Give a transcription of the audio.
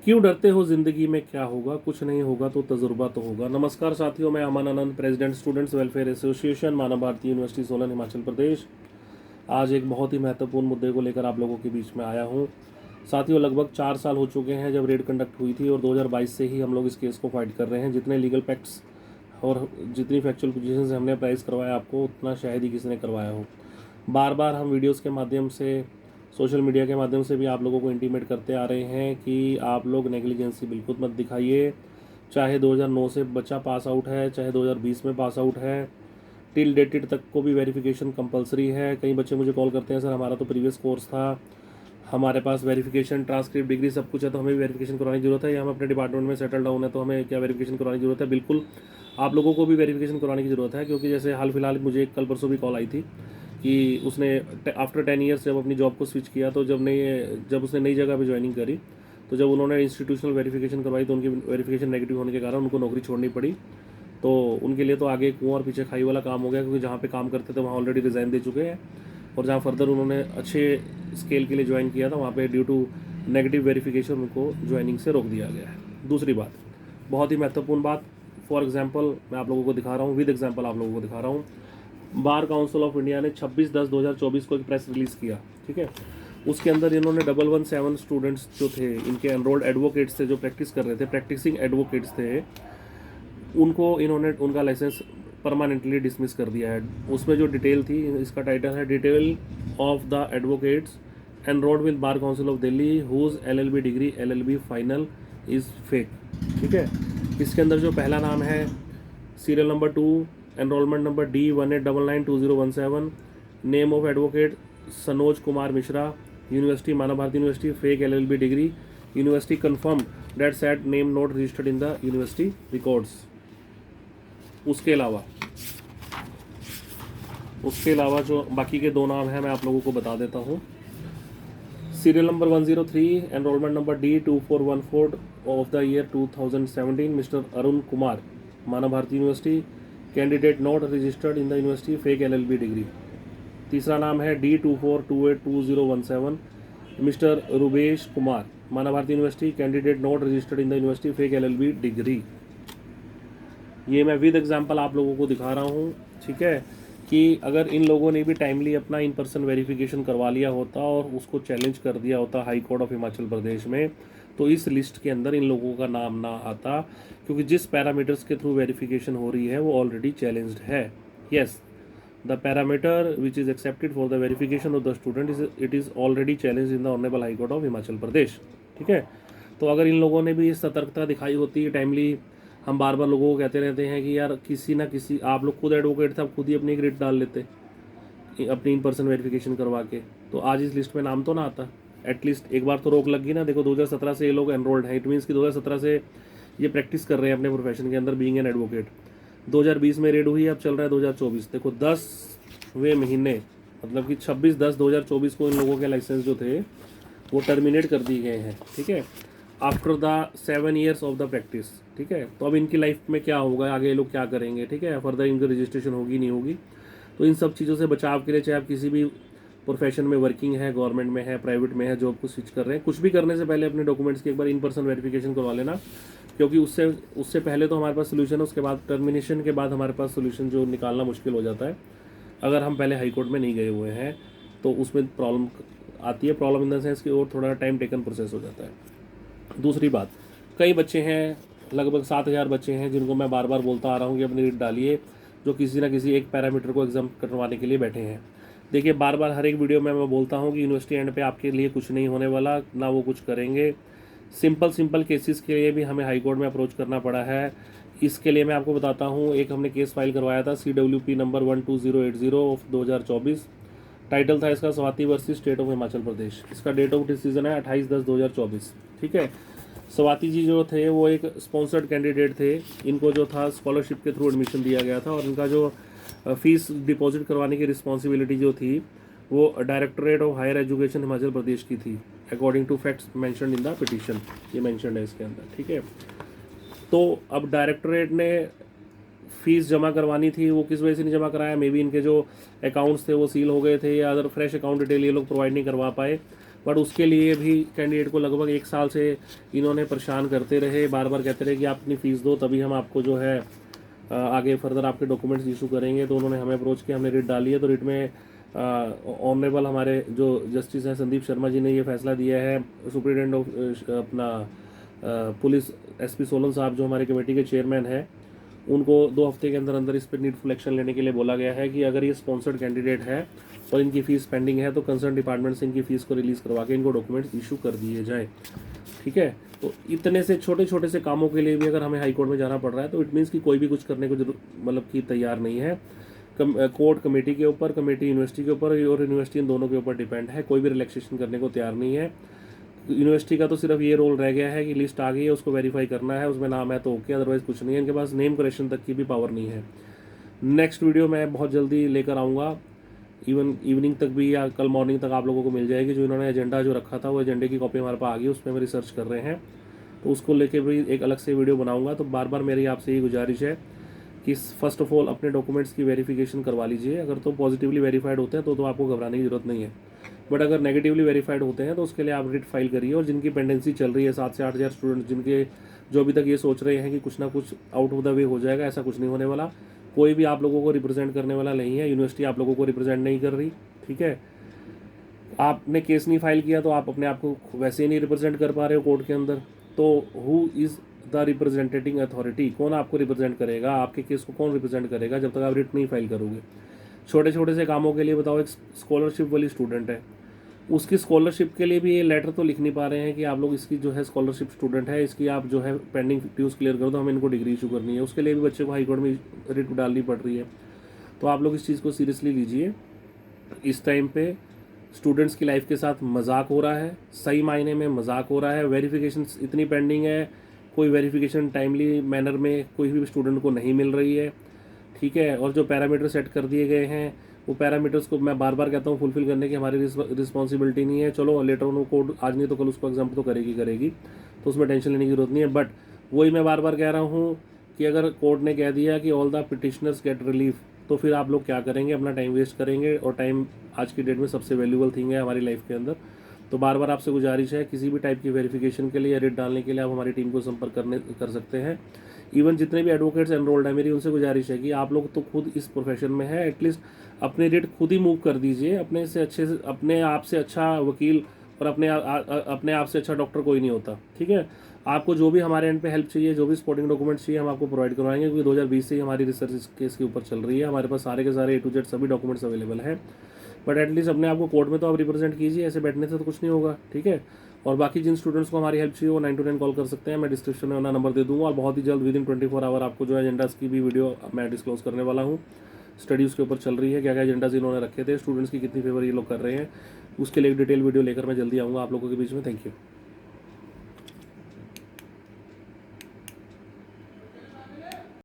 क्यों डरते हो, जिंदगी में क्या होगा, कुछ नहीं होगा तो तजुर्बा तो होगा। नमस्कार साथियों, मैं Aman Anand, president students welfare association, मानव भारती यूनिवर्सिटी सोलन, हिमाचल प्रदेश। आज एक बहुत ही महत्वपूर्ण मुद्दे को लेकर आप लोगों के बीच में आया हूँ। साथियों, लगभग 4 साल हो चुके हैं जब रेड कंडक्ट हुई थी और 2022 से ही हम लोग इस केस को फाइट कर रहे हैं। जितने लीगल फैक्ट्स और जितनी फैक्चुअल पोजीशन हमने प्राइस करवाया आपको, उतना शायद ही किसी ने करवाया हो। बार बार हम वीडियोस के माध्यम से, सोशल मीडिया के माध्यम से भी आप लोगों को इंटीमेट करते आ रहे हैं कि आप लोग नेग्लिजेंसी बिल्कुल मत दिखाइए। चाहे 2009 से बच्चा पास आउट है, चाहे 2020 में पास आउट है, टिल डेटेड तक को भी वेरिफिकेशन कंपलसरी है। कई बच्चे मुझे कॉल करते हैं, सर हमारा तो प्रीवियस कोर्स था, हमारे पास वेरिफिकेशन, ट्रांसक्रिप्ट, डिग्री सब कुछ है, तो हमें भी वेरिफिकेशन करवाने की जरूरत है, या हम अपने डिपार्टमेंट में सेटल डाउन है तो हमें क्या वेरिफिकेशन करवाने की जरूरत है। बिल्कुल आप लोगों को भी वेरिफिकेशन करवाने की ज़रूरत है, क्योंकि जैसे हाल फिलहाल मुझे कल परसों भी कॉल आई थी कि उसने आफ्टर 10 ईयर्स जब अपनी जॉब को स्विच किया, तो जब उसने नई जगह पे ज्वाइनिंग करी, तो जब उन्होंने इंस्टीट्यूशनल वेरिफिकेशन करवाई तो उनकी वेरिफिकेशन नेगेटिव होने के कारण उनको नौकरी छोड़नी पड़ी। तो उनके लिए तो आगे कुआं और पीछे खाई वाला काम हो गया, क्योंकि जहाँ पे काम करते थे वहाँ ऑलरेडी रिज़ाइन दे चुके हैं, और जहाँ फर्दर उन्होंने अच्छे स्केल के लिए ज्वाइन किया था वहाँ पे ड्यू टू नेगेटिव वेरिफिकेशन उनको ज्वाइनिंग से रोक दिया गया है। दूसरी बात, बहुत ही महत्वपूर्ण बात, फॉर एग्जांपल मैं आप लोगों को दिखा रहा हूँ, विद एग्जांपल आप लोगों को दिखा रहा हूँ। बार काउंसिल ऑफ इंडिया ने 26/10/2024 को एक प्रेस रिलीज़ किया, ठीक है। उसके अंदर इन्होंने 117 स्टूडेंट्स जो थे, इनके एनरोल्ड एडवोकेट्स थे, जो प्रैक्टिस कर रहे थे, प्रैक्टिसिंग एडवोकेट्स थे, उनको इन्होंने उनका लाइसेंस परमानेंटली डिसमिस कर दिया है। उसमें जो डिटेल थी, इसका टाइटल है detail of the advocates enrolled with bar council of Delhi whose LLB degree LLB final is fake, ठीक है। इसके अंदर जो पहला नाम है, serial number 2, enrolment number D18992017, name of advocate Sanoj Kumar Mishra, university Manav Bharti university, fake LLB degree, university confirm date set name not registered in the university records. उसके अलावा जो बाकी के 2 नाम हैं मैं आप लोगों को बता देता हूँ। Serial number 103, enrolment number D2414 of the year 2017, mister Arun Kumar, Manav Bharti university, candidate not registered in the university, fake LLB degree. तीसरा नाम है D24282017, mister Rubesh Kumar, Manav Bharti university, candidate not registered in the university, fake LLB degree. ये मैं with example आप लोगों को दिखा रहा हूँ, ठीक है, कि अगर इन लोगों ने भी टाइमली अपना इन पर्सन वेरिफिकेशन करवा लिया होता और उसको चैलेंज कर दिया होता हाई कोर्ट ऑफ हिमाचल प्रदेश में, तो इस लिस्ट के अंदर इन लोगों का नाम ना आता, क्योंकि जिस पैरामीटर्स के थ्रू वेरिफिकेशन हो रही है वो ऑलरेडी चैलेंज्ड है। Yes, the parameter which is accepted for the verification of the student it is already challenge in the honourable high court of Himachal Pradesh, ठीक है। तो अगर इन लोगों ने भी सतर्कता दिखाई होती टाइमली, हम बार बार लोगों को कहते रहते हैं कि यार किसी ना किसी, आप लोग खुद एडवोकेट थे, आप खुद ही अपनी एक रिट डाल लेते अपनी इन पर्सन वेरिफिकेशन करवा के, तो आज इस लिस्ट में नाम तो ना आता। एटलीस्ट एक बार तो रोक लग गई ना। देखो 2017 से ये लोग एनरोल्ड हैं, इट मीन्स कि 2017 से ये प्रैक्टिस कर रहे हैं अपने प्रोफेशन के अंदर बीइंग एन एडवोकेट। 2020 में रेड हुई, अब चल रहा है 2024। देखो 10वें महीने, मतलब कि 26/10/2024 को इन लोगों के लाइसेंस जो थे वो टर्मिनेट कर दिए गए हैं, ठीक है, after the 7 years of the practice, ठीक है। तो अब इनकी लाइफ में क्या होगा, आगे ये लोग क्या करेंगे, ठीक है, फर्दर इनकी रजिस्ट्रेशन होगी नहीं होगी। तो इन सब चीज़ों से बचाव के लिए, चाहे आप किसी भी प्रोफेशन में वर्किंग है, गवर्नमेंट में है, प्राइवेट में है, जॉब को स्विच कर रहे हैं, कुछ भी करने से पहले अपने डॉक्यूमेंट्स की एक बार इन पर्सन वेरिफिकेशन करवा लेना, क्योंकि उससे पहले तो हमारे पास सोल्यूशन है, उसके बाद टर्मिनेशन के बाद हमारे पास सोल्यूशन जो निकालना मुश्किल हो जाता है अगर हम पहले हाई कोर्ट में नहीं गए हुए हैं, तो उसमें प्रॉब्लम आती है। प्रॉब्लम इन द सेंस कि और थोड़ा टाइम टेकन प्रोसेस हो जाता है। दूसरी बात, कई बच्चे हैं, लगभग 7,000 बच्चे हैं जिनको मैं बार बार बोलता आ रहा हूँ कि अपनी रिट डालिए, जो किसी ना किसी एक पैरामीटर को एग्जाम करवाने के लिए बैठे हैं। देखिए बार बार हर एक वीडियो में मैं बोलता हूँ कि यूनिवर्सिटी एंड पे आपके लिए कुछ नहीं होने वाला, ना वो कुछ करेंगे। सिंपल केसेस के लिए भी हमें हाई कोर्ट में अप्रोच करना पड़ा है। इसके लिए मैं आपको बताता हूँ, एक हमने केस फाइल करवाया था CWP नंबर 12080 ऑफ 2024। टाइटल था इसका Swati versus state of Himachal Pradesh. इसका डेट ऑफ डिसीजन है 28/10/2024, ठीक है। स्वाति जी जो थे वो एक स्पॉन्सर्ड कैंडिडेट थे, इनको जो था स्कॉलरशिप के थ्रू एडमिशन दिया गया था, और इनका जो फीस डिपॉजिट करवाने की रिस्पॉन्सिबिलिटी जो थी वो directorate of higher education Himachal Pradesh की थी, according to facts mentioned in the petition. ये मेंशन्ड है इसके अंदर, ठीक है। तो अब डायरेक्टरेट ने फीस जमा करवानी थी, वो किस वजह से नहीं जमा कराया, मे बी इनके जो अकाउंट्स थे वो सील हो गए थे, या अदर फ्रेश अकाउंट डिटेल ये लोग प्रोवाइड नहीं करवा पाए। बट उसके लिए भी कैंडिडेट को लगभग 1 साल से इन्होंने परेशान करते रहे, बार बार कहते रहे कि आप अपनी फ़ीस दो तभी हम आपको जो है आगे फर्दर आपके डॉक्यूमेंट्स इशू करेंगे। तो उन्होंने हमें अप्रोच किया, हमने रिट डाली है। तो रिट में ऑनरेबल हमारे जो जस्टिस हैं संदीप शर्मा जी ने ये फैसला दिया है। सुप्रिटेंडेंट ऑफ अपना पुलिस एसपी सोलन साहब जो हमारी कमेटी के चेयरमैन हैं, उनको 2 हफ्ते के अंदर अंदर इस पर नीडफुल एक्शन लेने के लिए बोला गया है कि अगर ये स्पॉन्सर्ड कैंडिडेट है और इनकी फ़ीस पेंडिंग है तो कंसर्न डिपार्टमेंट से इनकी फ़ीस को रिलीज़ करवा के इनको डॉक्यूमेंट्स इशू कर दिए जाए। ठीक है, तो इतने से छोटे छोटे से कामों के लिए भी अगर हमें हाई कोर्ट में जाना पड़ रहा है तो इट मीन्स कि कोई भी कुछ करने को मतलब कि तैयार नहीं है। कोर्ट कमेटी के ऊपर, कमेटी यूनिवर्सिटी के ऊपर और यूनिवर्सिटी इन दोनों के ऊपर डिपेंड है। कोई भी रिलैक्सेशन करने को तैयार नहीं है। यूनिवर्सिटी का तो सिर्फ ये रोल रह गया है कि लिस्ट आ गई है, उसको वेरीफाई करना है, उसमें नाम है तो ओके, अदरवाइज कुछ नहीं है। इनके पास नेम करेक्शन तक की भी पावर नहीं है। नेक्स्ट वीडियो मैं बहुत जल्दी लेकर आऊँगा, इवनिंग तक भी या कल मॉर्निंग तक आप लोगों को मिल जाएगी। जो इन्होंने एजेंडा जो रखा था वो एजेंडे की कॉपी हमारे पास आ गई, उसमें हम रिसर्च कर रहे हैं, तो उसको लेके भी एक अलग से वीडियो बनाऊंगा। तो बार बार मेरी आपसे ये गुजारिश है कि फर्स्ट ऑफ ऑल अपने डॉक्यूमेंट्स की वेरिफिकेशन करवा लीजिए। अगर तो पॉजिटिवली वेरीफाइड होते हैं तो आपको घबराने की जरूरत नहीं है, बट अगर नेगेटिवली वेरीफाइड होते हैं तो उसके लिए आप रिट फाइल करिए। और जिनकी पेंडेंसी चल रही है 7 से 8 हज़ार स्टूडेंट, जिनके जो अभी तक ये सोच रहे हैं कि कुछ ना कुछ आउट ऑफ द वे हो जाएगा, ऐसा कुछ नहीं होने वाला। कोई भी आप लोगों को रिप्रेजेंट करने वाला नहीं है, यूनिवर्सिटी आप लोगों को रिप्रेजेंट नहीं कर रही। ठीक है, आपने केस नहीं फाइल किया तो आप अपने आप को वैसे ही नहीं रिप्रेजेंट कर पा रहे हो कोर्ट के अंदर। तो who is the representing authority, कौन आपको रिप्रेजेंट करेगा, आपके केस को कौन रिप्रेजेंट करेगा जब तक आप रिट नहीं फाइल करोगे। छोटे छोटे से कामों के लिए बताओ, एक स्कॉलरशिप वाली स्टूडेंट है, उसकी स्कॉलरशिप के लिए भी ये लेटर तो लिख नहीं पा रहे हैं कि आप लोग इसकी जो है स्कॉलरशिप स्टूडेंट है, इसकी आप जो है पेंडिंग ड्यूज क्लियर कर दो, हमें इनको डिग्री इशू करनी है। उसके लिए भी बच्चे को हाई कोर्ट में रिट डालनी पड़ रही है। तो आप लोग इस चीज़ को सीरियसली लीजिए। इस टाइम पे स्टूडेंट्स की लाइफ के साथ मजाक हो रहा है, सही मायने में मजाक हो रहा है। वेरिफिकेशन इतनी पेंडिंग है, कोई वेरिफिकेशन टाइमली मैनर में कोई भी स्टूडेंट को नहीं मिल रही है। ठीक है, और जो पैरामीटर सेट कर दिए गए हैं वो पैरामीटर्स को मैं बार बार कहता हूँ फुलफिल करने की हमारी रिस्पॉन्सिबिलिटी नहीं है। चलो लेटर ऑन कोर्ट आज नहीं तो कल उसको एग्जाम तो करेगी, तो उसमें टेंशन लेने की जरूरत नहीं है। बट वही मैं बार बार कह रहा हूँ कि अगर कोर्ट ने कह दिया कि all the petitioners get relief, तो फिर आप लोग क्या करेंगे, अपना टाइम वेस्ट करेंगे। और टाइम आज की डेट में सबसे वैल्यूबल थिंग है हमारी लाइफ के अंदर। तो बार बार आपसे गुजारिश है, किसी भी टाइप की वेरिफिकेशन के लिए या रिट डालने के लिए आप हमारी टीम को संपर्क कर सकते हैं। इवन जितने भी एडवोकेट्स एनरोल्ड हैं, मेरी उनसे गुजारिश है कि आप लोग तो खुद इस प्रोफेशन में है, एटलीस्ट अपने रिट खुद ही मूव कर दीजिए। अपने आप से अच्छा वकील और अपने आप से अच्छा डॉक्टर कोई नहीं होता। ठीक है, आपको जो भी हमारे एंड पे हेल्प चाहिए, जो भी सपोर्टिंग डॉक्यूमेंट्स चाहिए, हम आपको प्रोवाइड करवाएंगे, क्योंकि 2020 से ही हमारी रिसर्च इस केस के ऊपर चल रही है। हमारे पास सारे के सारे A to Z सभी डॉक्यूमेंट्स अवेलेबल हैं। बट एटलीस्ट अपने आप को कोर्ट में तो आप रिप्रेजेंट कीजिए, ऐसे बैठने से तो कुछ नहीं होगा। ठीक है, और बाकी जिन स्टूडेंट्स को हमारी हेल्प चाहिए वो 9 to 10 कॉल कर सकते हैं, मैं डिस्क्रिप्शन में अपना नंबर दे दूंगा। और बहुत ही जल्द विदिन 24 आवर आपको जो एजेंडास की भी वीडियो मैं डिस्क्लोज करने वाला हूँ। स्टडी उसके ऊपर चल रही है, क्या क्या एजेंडाज इन्होंने रखे थे, स्टूडेंट्स की कितनी फेवर ये लोग कर रहे हैं, उसके लिए एक डिटेल वीडियो लेकर मैं जल्दी आऊँगा आप लोगों के बीच में। Thank you.